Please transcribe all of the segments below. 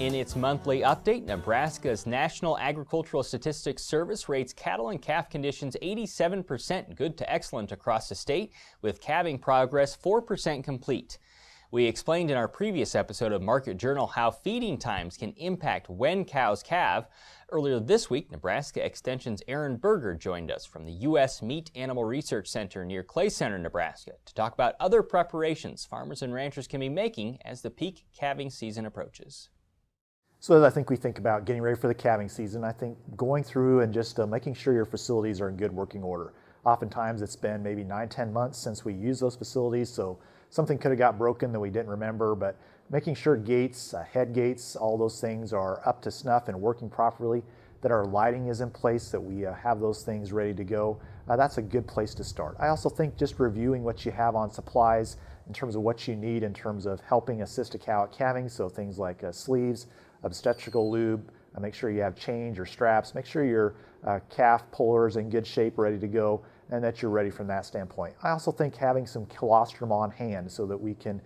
In its monthly update, Nebraska's National Agricultural Statistics Service rates cattle and calf conditions 87% good to excellent across the state, with calving progress 4% complete. We explained in our previous episode of Market Journal how feeding times can impact when cows calve. Earlier this week, Nebraska Extension's Berger joined us from the U.S. Meat Animal Research Center near Clay Center, Nebraska, to talk about other preparations farmers and ranchers can be making as the peak calving season approaches. So as I think we think about getting ready for the calving season, I think going through and just making sure your facilities are in good working order. Oftentimes it's been maybe 9-10 months since we used those facilities, so something could have got broken that we didn't remember, but making sure gates, head gates, all those things are up to snuff and working properly, that our lighting is in place, that we have those things ready to go. That's a good place to start. I also think just reviewing what you have on supplies in terms of what you need in terms of helping assist a cow at calving, so things like sleeves, obstetrical lube, make sure you have change or straps, make sure your calf pullers in good shape, ready to go, and that you're ready from that standpoint. I also think having some colostrum on hand so that we can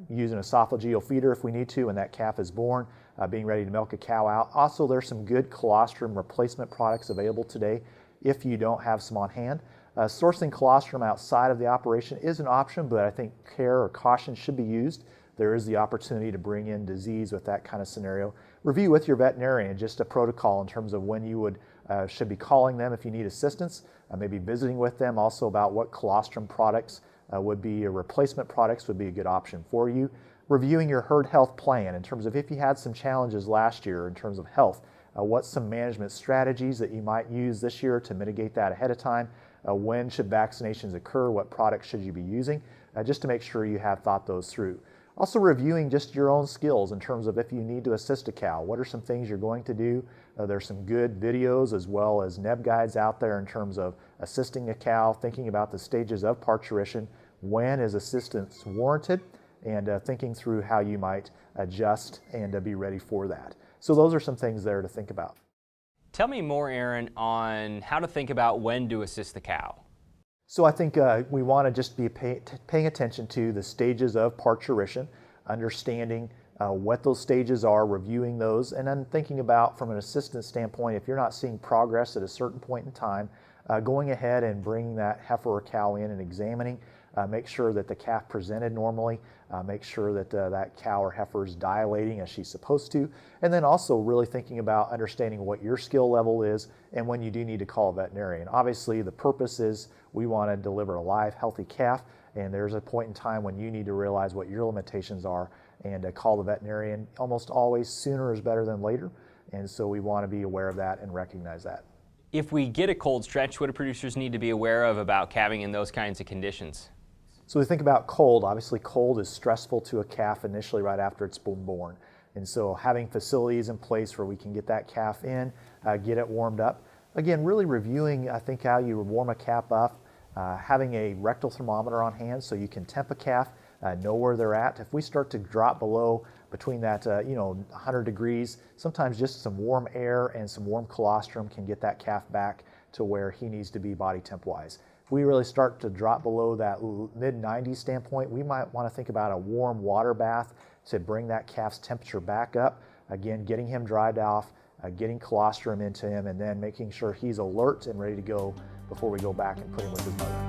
use an esophageal feeder if we need to when that calf is born, being ready to milk a cow out. Also, there's some good colostrum replacement products available today if you don't have some on hand. Sourcing colostrum outside of the operation is an option, but I think care or caution should be used. There is the opportunity to bring in disease with that kind of scenario. Review with your veterinarian just a protocol in terms of when you should be calling them if you need assistance, maybe visiting with them also about what colostrum products would be, replacement products would be a good option for you. Reviewing your herd health plan in terms of if you had some challenges last year in terms of health, what's some management strategies that you might use this year to mitigate that ahead of time, when should vaccinations occur, what products should you be using, just to make sure you have thought those through. Also reviewing just your own skills in terms of if you need to assist a cow, what are some things you're going to do? There's some good videos as well as neb guides out there in terms of assisting a cow, thinking about the stages of parturition, when is assistance warranted, and thinking through how you might adjust and be ready for that. So those are some things there to think about. Tell me more, Aaron, on how to think about when to assist the cow. So I think we want to just be paying attention to the stages of parturition, understanding what those stages are, reviewing those, and then thinking about from an assistance standpoint, if you're not seeing progress at a certain point in time, going ahead and bringing that heifer or cow in and examining, make sure that the calf presented normally, make sure that that cow or heifer is dilating as she's supposed to, and then also really thinking about understanding what your skill level is and when you do need to call a veterinarian. Obviously the purpose is we want to deliver a live, healthy calf, and there's a point in time when you need to realize what your limitations are and call the veterinarian. Almost always sooner is better than later, and so we want to be aware of that and recognize that. If we get a cold stretch, what do producers need to be aware of about calving in those kinds of conditions? So we think about cold. Obviously cold is stressful to a calf initially right after it's been born. And so having facilities in place where we can get that calf in, get it warmed up. Again, really reviewing, I think, how you warm a calf up, having a rectal thermometer on hand so you can temp a calf, know where they're at. If we start to drop below between that 100 degrees, sometimes just some warm air and some warm colostrum can get that calf back to where he needs to be body temp wise. If we really start to drop below that mid-90s standpoint, we might want to think about a warm water bath to bring that calf's temperature back up. Again, getting him dried off, getting colostrum into him, and then making sure he's alert and ready to go before we go back and put him with his mother.